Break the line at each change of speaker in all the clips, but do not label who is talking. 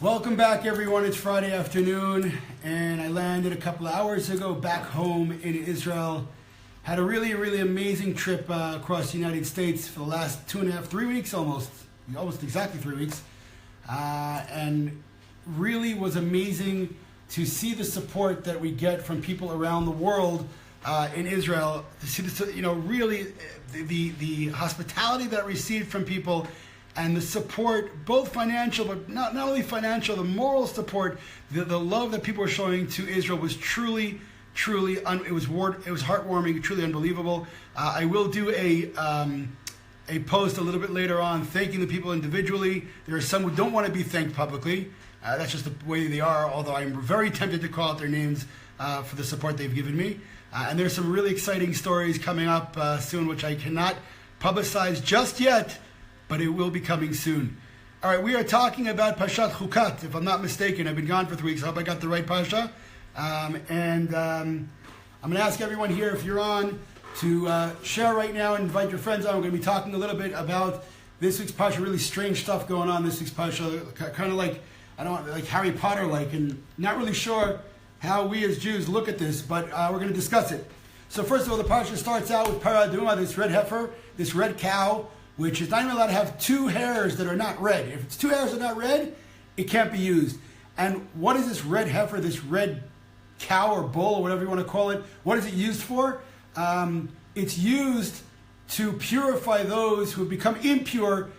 Welcome back, everyone. It's Friday afternoon, and I landed a couple of hours ago back home in Israel. Had a really amazing trip across the United States for the last 2.5, 3 weeks, almost exactly 3 weeks, and really was amazing to see the support that we get from people around the world in Israel. To see this, really the hospitality that I received from people. And the support, both financial, but not only financial, the moral support, the love that people were showing to Israel was truly, it was heartwarming, truly unbelievable. I will do a post a little bit later on thanking the people individually. There are some who don't want to be thanked publicly. That's just the way they are, although I'm very tempted to call out their names for the support they've given me. And there's some really exciting stories coming up soon, which I cannot publicize just yet, but it will be coming soon. All right, we are talking about Parshat Chukat, if I'm not mistaken. I've been gone for 3 weeks. I hope I got the right Parsha. I'm going to ask everyone here, if you're on, to share right now and invite your friends on. We're going to be talking a little bit about this week's Parsha. Really strange stuff going on this week's Parsha. Kind of like, like Harry Potter-like, and not really sure how we as Jews look at this, but we're going to discuss it. So first of all, the Parsha starts out with Paraduma, this red heifer, this red cow, which is not even allowed to have 2 hairs that are not red. If it's 2 hairs that are not red, it can't be used. And what is this red heifer, this red cow or bull or whatever you want to call it? What is it used for? It's used to purify those who have become impure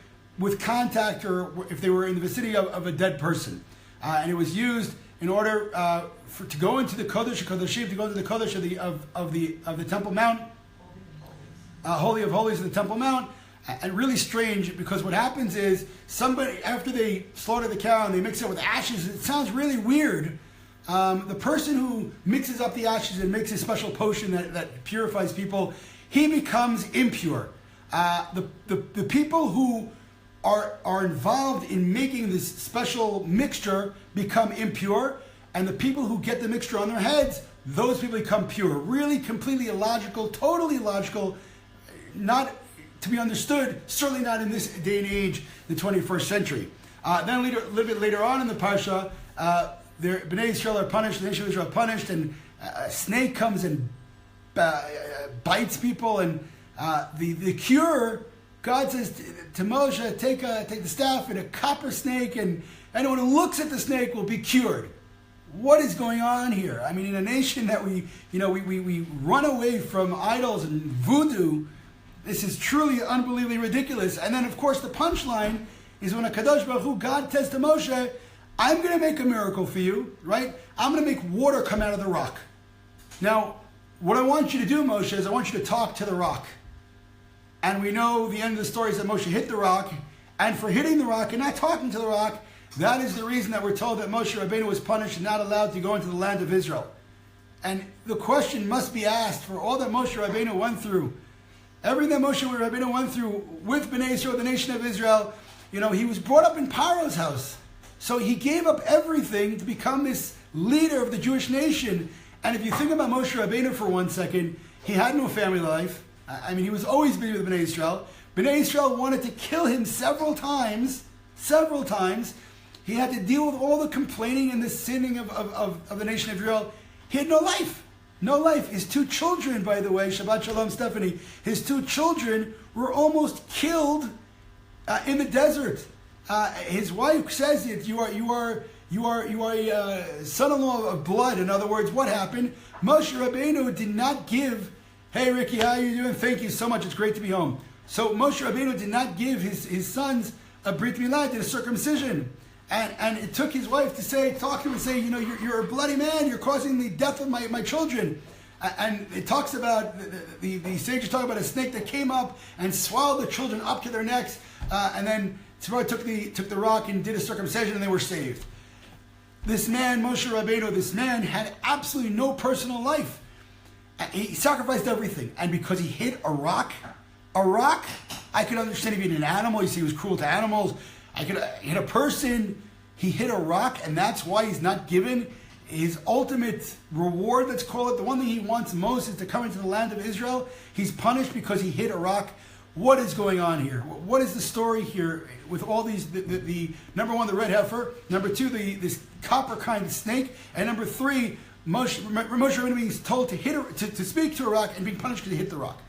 with contact or if they were in the vicinity of a dead person. And it was used in order to go into the Kodesh HaKodeshim, to go into the Kodesh of the Temple Mount, Holy of Holies of the Temple Mount. And really strange, because what happens is somebody, after they slaughter the cow and they mix it with ashes, it sounds really weird. The person who mixes up the ashes and makes a special potion that purifies people, he becomes impure. The people who are involved in making this special mixture become impure, and the people who get the mixture on their heads, those people become pure. Really completely illogical, totally illogical, not to be understood, certainly not in this day and age, the 21st century. Then a little bit later on in the Parsha, Bnei Israel are punished, the nation of Israel are punished, and a snake comes and bites people, and the cure, God says to Moshe, take the staff and a copper snake, and anyone who looks at the snake will be cured. What is going on here? I mean, in a nation that we run away from idols and voodoo, this is truly unbelievably ridiculous. And then, of course, the punchline is when HaKadosh Baruch Hu, God says to Moshe, I'm going to make a miracle for you, right? I'm going to make water come out of the rock. Now, what I want you to do, Moshe, is I want you to talk to the rock. And we know the end of the story is that Moshe hit the rock. And for hitting the rock and not talking to the rock, that is the reason that we're told that Moshe Rabbeinu was punished and not allowed to go into the land of Israel. And the question must be asked, for all that Moshe Rabbeinu went through, everything that Moshe Rabbeinu went through with Bnei Israel, the nation of Israel, he was brought up in Paro's house. So he gave up everything to become this leader of the Jewish nation. And if you think about Moshe Rabbeinu for 1 second, he had no family life. I mean, he was always busy with Bnei Israel. Bnei Israel wanted to kill him several times. He had to deal with all the complaining and the sinning of the nation of Israel. He had no life. No life. His 2 children, by the way, Shabbat Shalom, Stephanie, his 2 children were almost killed in the desert. His wife says that you are a son-in-law of blood. In other words, what happened? Moshe Rabbeinu did not give, hey Ricky, how are you doing? Thank you so much. It's great to be home. So Moshe Rabbeinu did not give his sons a Brit Milah, did a circumcision. And it took his wife to talk to him and say, you're a bloody man, you're causing the death of my children. And it talks about, the sages talk about a snake that came up and swallowed the children up to their necks, and then Tzipora took the rock and did a circumcision and they were saved. This man, Moshe Rabbeinu, had absolutely no personal life. He sacrificed everything. And because he hit a rock, I could understand if he hit an animal, you see he was cruel to animals. I could hit a person, he hit a rock, and that's why he's not given his ultimate reward, let's call it. The one thing he wants most is to come into the land of Israel. He's punished because he hit a rock. what is going on here? What is the story here with all these, the number one, the red heifer, number two, this copper kind of snake, and number three, Moshe Rabbeinu being told to speak to a rock and being punished because he hit the rock.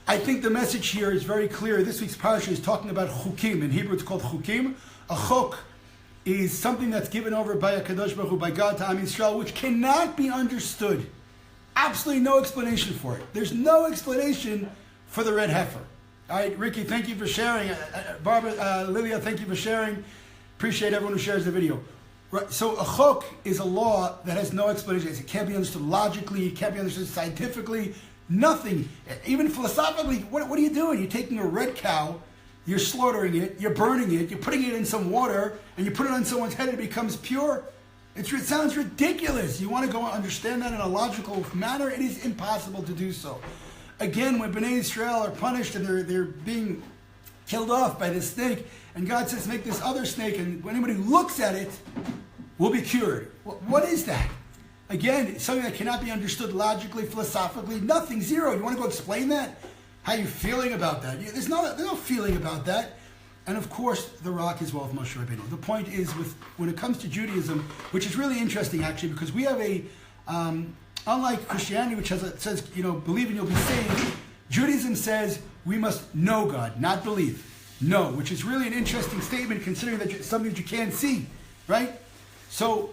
I think the message here is very clear. This week's Parshat is talking about chukim. In Hebrew it's called chukim. A chok is something that's given over by a Kadosh Baruch Hu, by God to Am Yisrael, which cannot be understood. Absolutely no explanation for it. There's no explanation for the red heifer. All right, Ricky, thank you for sharing. Barbara, Lilia, thank you for sharing. Appreciate everyone who shares the video. Right, so a chok is a law that has no explanation. It can't be understood logically. It can't be understood scientifically. Nothing. Even philosophically, what are you doing? You're taking a red cow, you're slaughtering it, you're burning it, you're putting it in some water, and you put it on someone's head and it becomes pure. It sounds ridiculous. You want to go and understand that in a logical manner? It is impossible to do so. Again, when Bnei Israel are punished and they're being killed off by this snake, and God says, make this other snake, and when anybody looks at it, will be cured. What is that? Again, something that cannot be understood logically, philosophically, nothing, zero. You want to go explain that? How you feeling about that? There's no feeling about that. And of course, the rock is well with Moshe Rabbeinu. The point is, when it comes to Judaism, which is really interesting actually, because we have unlike Christianity, which says, believe and you'll be saved, Judaism says we must know God, not believe. Know, which is really an interesting statement considering that it's something that you can't see, right? So,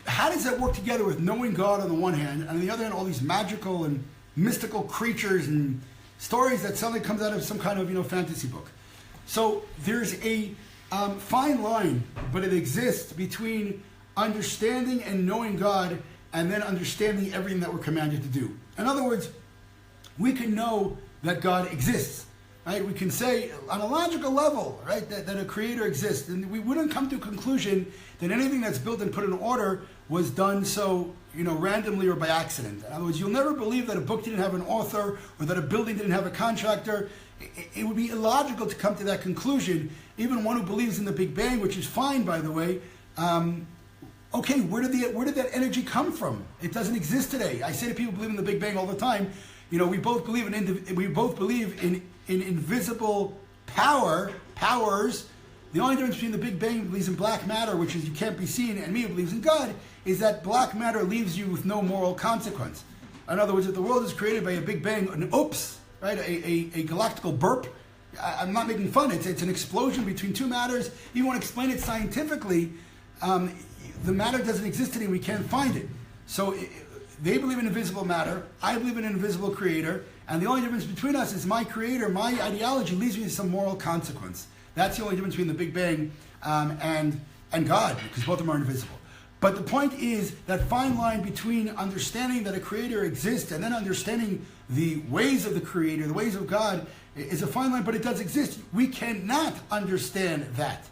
how does that work together with knowing God on the one hand, and on the other hand, all these magical and mystical creatures and stories that suddenly comes out of some kind of fantasy book? So there's a fine line, but it exists between understanding and knowing God, and then understanding everything that we're commanded to do. In other words, we can know that God exists. Right? We can say on a logical level, right, that a creator exists, and we wouldn't come to a conclusion that anything that's built and put in order was done so, randomly or by accident. In other words, you'll never believe that a book didn't have an author or that a building didn't have a contractor. It would be illogical to come to that conclusion. Even one who believes in the Big Bang, which is fine, by the way. Okay, where did that energy come from? It doesn't exist today. I say to people who believe in the Big Bang all the time. We both believe in invisible powers. The only difference between the Big Bang who believes in black matter, which is you can't be seen, and me who believes in God, is that black matter leaves you with no moral consequence. In other words, if the world is created by a Big Bang, an oops, right, a galactical burp, I'm not making fun. It's an explosion between two matters. If you want to explain it scientifically, the matter doesn't exist today. We can't find it. So they believe in invisible matter. I believe in an invisible creator. And the only difference between us is my creator, my ideology leaves me with some moral consequence. That's the only difference between the Big Bang and God, because both of them are invisible. But the point is that fine line between understanding that a creator exists and then understanding the ways of the creator, the ways of God, is a fine line, but it does exist. We cannot understand that.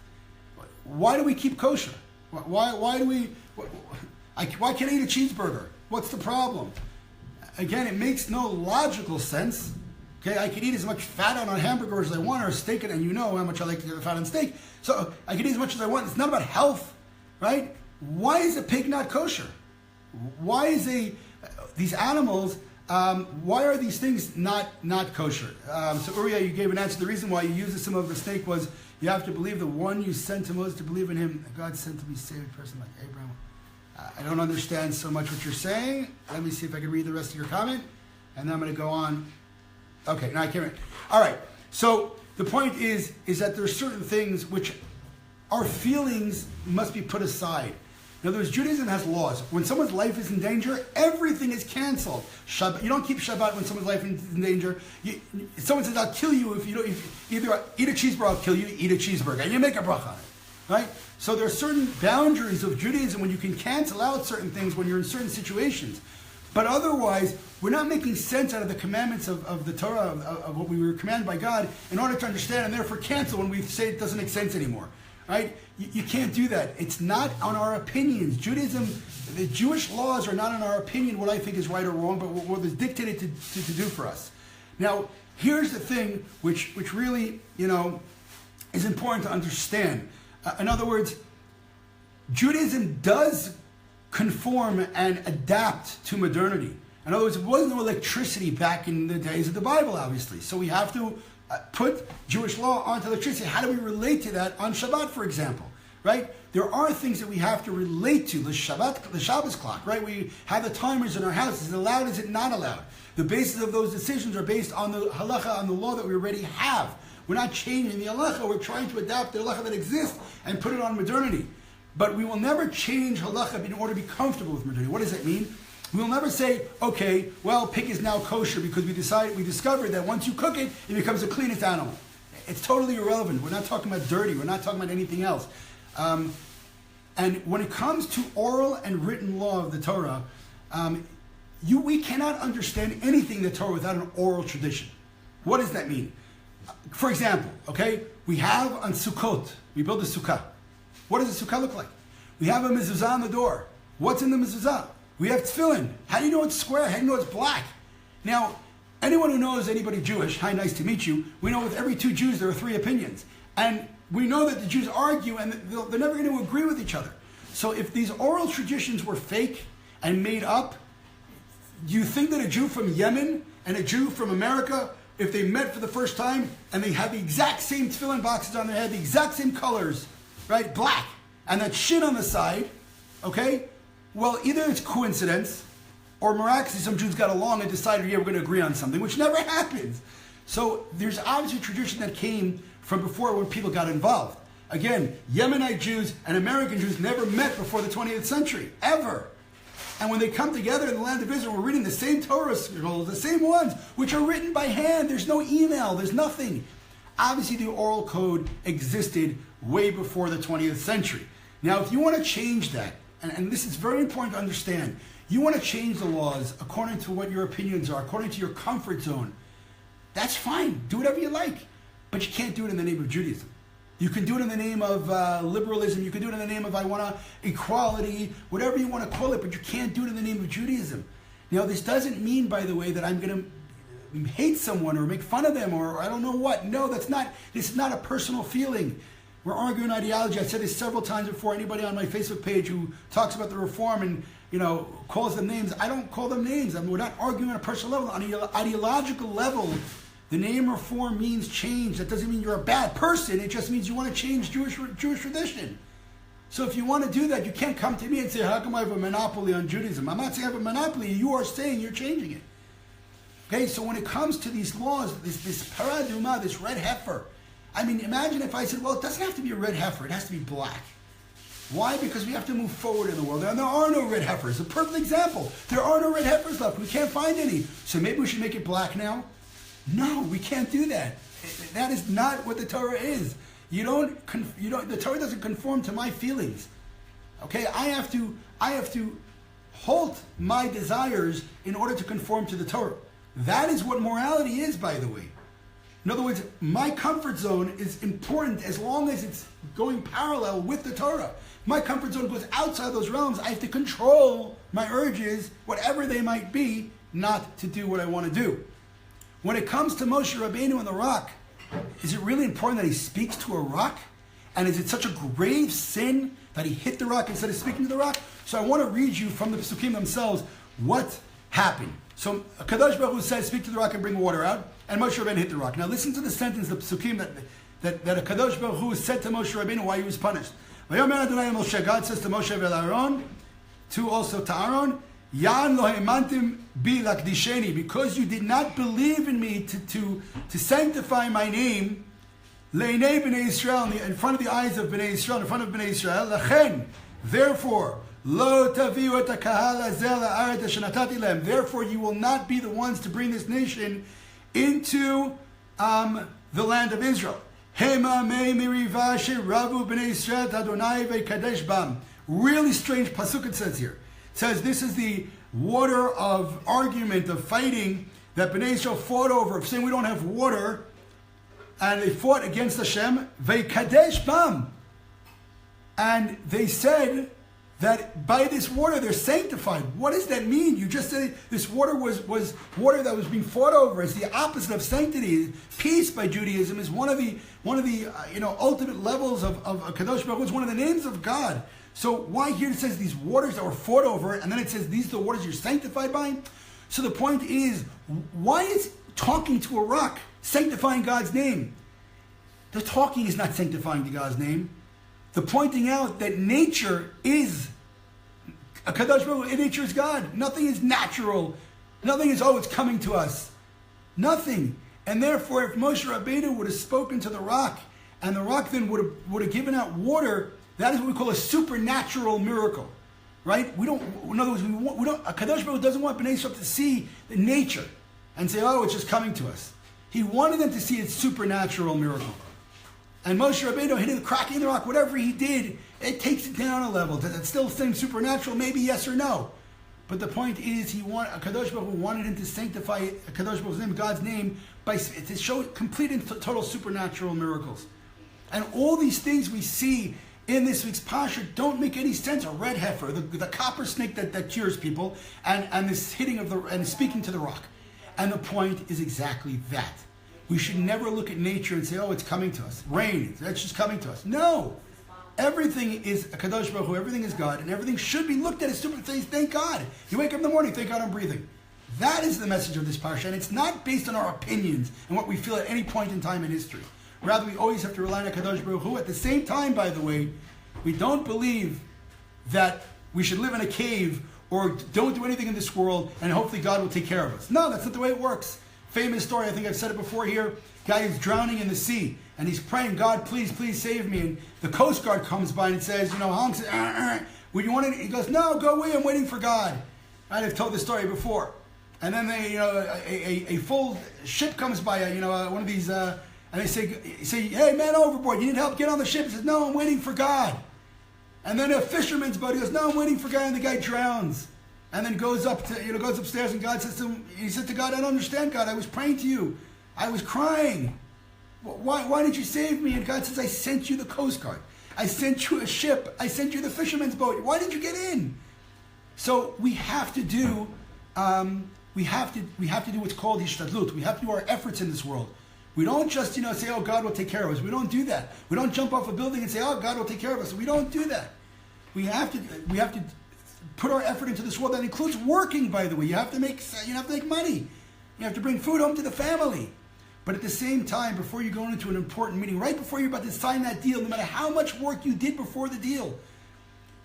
Why do we keep kosher? Why can't I eat a cheeseburger? What's the problem? Again, it makes no logical sense. Okay, I can eat as much fat on a hamburger as I want, or a steak, and you know how much I like to get fat on steak. So I can eat as much as I want. It's not about health, right? Why is a pig not kosher? Why is these animals? Why are these things not kosher? So Uriah, you gave an answer. The reason why you used the symbol of the snake was you have to believe the one you sent to Moses to believe in him. God sent to be saved a person like Abraham. I don't understand so much what you're saying. Let me see if I can read the rest of your comment, and then I'm going to go on. Okay, now I can't read. All right. So the point is that there are certain things which our feelings must be put aside. In other words, Judaism has laws. When someone's life is in danger, everything is canceled. Shabbat, you don't keep Shabbat when someone's life is in danger. Someone says, I'll kill you if either eat a cheeseburger, I'll kill you, eat a cheeseburger. And you make a bracha on it. Right? So there are certain boundaries of Judaism when you can cancel out certain things when you're in certain situations. But otherwise, we're not making sense out of the commandments of the Torah, of what we were commanded by God, in order to understand and therefore cancel when we say it doesn't make sense anymore. Right? You can't do that. It's not on our opinions. Judaism, the Jewish laws are not on our opinion what I think is right or wrong, but what is dictated to do for us. Now, here's the thing which really, is important to understand. In other words, Judaism does conform and adapt to modernity. In other words, there wasn't no electricity back in the days of the Bible, obviously. So we have to put Jewish law onto electricity. How do we relate to that on Shabbat, for example? Right? There are things that we have to relate to. The Shabbos clock, right? We have the timers in our house. Is it allowed? Is it not allowed? The basis of those decisions are based on the halacha, on the law that we already have. We're not changing the halacha. We're trying to adapt the halacha that exists and put it on modernity. But we will never change halacha in order to be comfortable with modernity. What does that mean? We will never say, okay, well, pig is now kosher because we discovered that once you cook it, it becomes the cleanest animal. It's totally irrelevant. We're not talking about dirty. We're not talking about anything else. And when it comes to oral and written law of the Torah, we cannot understand anything in the Torah without an oral tradition. What does that mean? For example, okay, we have on Sukkot, we build a sukkah. What does a sukkah look like? We have a mezuzah on the door. What's in the mezuzah? We have tefillin. How do you know it's square? How do you know it's black? Now, anyone who knows anybody Jewish, hi, nice to meet you, we know with every two Jews there are three opinions. And we know that the Jews argue and they're never going to agree with each other. So if these oral traditions were fake and made up, do you think that a Jew from Yemen and a Jew from America, if they met for the first time and they had the exact same tefillin boxes on their head, the exact same colors, right, black, and that shin on the side, okay, well, either it's coincidence or miraculously some Jews got along and decided, yeah, we're going to agree on something, which never happens. So there's obviously a tradition that came from before when people got involved. Again, Yemenite Jews and American Jews never met before the 20th century, ever. And when they come together in the land of Israel, we're reading the same Torah scrolls, the same ones, which are written by hand. There's no email, there's nothing. Obviously, the oral code existed way before the 20th century. Now, if you want to change that, and this is very important to understand, you want to change the laws according to what your opinions are, according to your comfort zone, that's fine. Do whatever you like. But you can't do it in the name of Judaism. You can do it in the name of liberalism. You can do it in the name of equality, whatever you want to call it, but you can't do it in the name of Judaism. Now, this doesn't mean, by the way, that I'm going to hate someone or make fun of them or I don't know what. No, this is not a personal feeling. We're arguing ideology. I said this several times before. Anybody on my Facebook page who talks about the reform and calls them names, I don't call them names. We're not arguing on a personal level. On an ideological level, the name reform means change. That doesn't mean you're a bad person. It just means you want to change Jewish tradition. So if you want to do that, you can't come to me and say, how come I have a monopoly on Judaism? I'm not saying I have a monopoly. You are saying you're changing it. Okay, so when it comes to these laws, this paraduma, this red heifer, I mean, imagine if I said, well, it doesn't have to be a red heifer. It has to be black. Why? Because we have to move forward in the world. And there are no red heifers. A perfect example. There are no red heifers left. We can't find any. So maybe we should make it black now? No, we can't do that. That is not what the Torah is. The Torah doesn't conform to my feelings. Okay, I have to halt my desires in order to conform to the Torah. That is what morality is, by the way. In other words, my comfort zone is important as long as it's going parallel with the Torah. My comfort zone goes outside those realms. I have to control my urges, whatever they might be, not to do what I want to do. When it comes to Moshe Rabbeinu and the rock, is it really important that he speaks to a rock? And is it such a grave sin that he hit the rock instead of speaking to the rock? So I want to read you from the Pesukim themselves what happened. So Kadosh Baruch Hu says, speak to the rock and bring water out. And Moshe Rabbeinu hit the rock. Now listen to the sentence, the Pesukim that Kadosh Baruch Hu said to Moshe Rabbeinu why he was punished. God says to Moshe and Aaron, also to Aaron, Yan lo ha'emantim bi lakdisheni, because you did not believe in me to sanctify my name, le'nei b'nei Yisrael, in front of the eyes of b'nei Yisrael, in front of b'nei Yisrael, lachen, therefore, lo taviu et ha'kahal hazeh la'aretz asher natati lehem, therefore you will not be the ones to bring this nation into the land of Israel. Hema mei miriva sheravu b'nei Yisrael Adonai ve'kadesh bam. Really strange pasuk it says here. It says this is the water of argument, of fighting that Bnei Yisrael fought over, saying we don't have water, and they fought against Hashem. Ve'kadesh bam. And they said that by this water they're sanctified. What does that mean? You just said this water was water that was being fought over. It's the opposite of sanctity. Peace by Judaism is one of the ultimate levels of Kadosh Baruch Hu. It's one of the names of God. So why here it says these waters that were fought over, and then it says these are the waters you're sanctified by? So the point is, why is talking to a rock sanctifying God's name? The talking is not sanctifying God's name. The pointing out that nature is a Kadosh Baruch Hu, nature is God. Nothing is natural. Nothing is, it's coming to us. Nothing. And therefore, if Moshe Rabbeinu would have spoken to the rock, and the rock then would have given out water, that is what we call a supernatural miracle, right? In other words, a Kadosh Baruch Hu doesn't want Bnei Yisrael to see the nature and say, it's just coming to us. He wanted them to see its supernatural miracle. And Moshe Rabbeinu hitting the cracking the rock, whatever he did, it takes it down a level. Does it still seem supernatural? Maybe yes or no. But the point is, Kadosh Baruch Hu wanted him to sanctify Kadosh Baruch Hu's name, God's name, to show complete and total supernatural miracles. And all these things we see in this week's Parshat don't make any sense. A red heifer, the copper snake that cures people, and this hitting and speaking to the rock. And the point is exactly that. We should never look at nature and say, it's coming to us. Rain, that's just coming to us. No. Everything is a Kadosh Baruch Hu, everything is God, and everything should be looked at as super things. Thank God. You wake up in the morning, thank God I'm breathing. That is the message of this Parsha, and it's not based on our opinions and what we feel at any point in time in history. Rather, we always have to rely on Kadosh Baruch Hu. At the same time, by the way, we don't believe that we should live in a cave or don't do anything in this world and hopefully God will take care of us. No, that's not the way it works. Famous story, I think I've said it before here. Guy is drowning in the sea and he's praying, God, please, please save me. And the Coast Guard comes by and says, Hong says, would you want it? He goes, no, go away, I'm waiting for God. Right, I've told this story before. And then a full ship comes by, one of these, and they say, hey, man overboard, you need help, get on the ship. He says, no, I'm waiting for God. And then a fisherman's boat, he goes, no, I'm waiting for God, and the guy drowns. And then goes upstairs, and God says to him, he said to God, I don't understand, God, I was praying to you. I was crying. Why did you save me? And God says, I sent you the Coast Guard. I sent you a ship. I sent you the fisherman's boat. Why did you get in? So we have to do, we have to do what's called hishtadlut. We have to do our efforts in this world. We don't just, say, oh, God will take care of us. We don't do that. We don't jump off a building and say, oh, God will take care of us. We don't do that. We have to put our effort into this world. That includes working, by the way. You have to make money. You have to bring food home to the family. But at the same time, before you go into an important meeting, right before you're about to sign that deal, no matter how much work you did before the deal,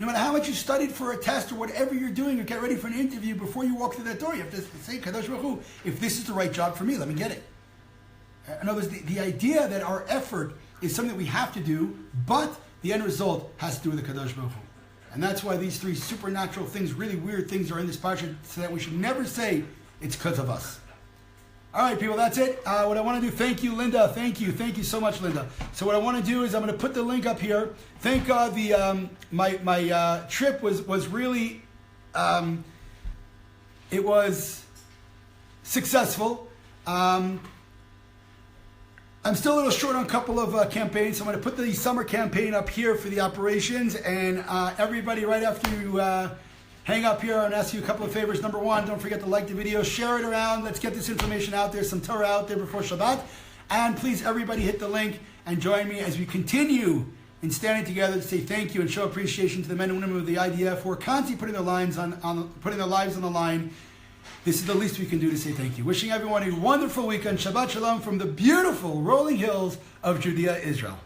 no matter how much you studied for a test or whatever you're doing or get ready for an interview, before you walk through that door, you have to say, Kadosh Baruch Hu, if this is the right job for me, let me get it. In other words, the idea that our effort is something that we have to do, but the end result has to do with the Kadosh Baruch Hu. And that's why these three supernatural things, really weird things, are in this Parshat, so that we should never say it's because of us. All right, people, that's it. What I want to do, thank you, Linda. Thank you so much, Linda. So what I want to do is I'm going to put the link up here. Thank God my trip was really it was successful. I'm still a little short on a couple of campaigns, so I'm going to put the summer campaign up here for the operations. And everybody, right after you hang up here, and ask you a couple of favors. Number one, don't forget to like the video, share it around. Let's get this information out there, some Torah out there before Shabbat. And please, everybody, hit the link and join me as we continue in standing together to say thank you and show appreciation to the men and women of the IDF who are constantly putting their lives on the line. This is the least we can do to say thank you. Wishing everyone a wonderful weekend. Shabbat Shalom from the beautiful rolling hills of Judea, Israel.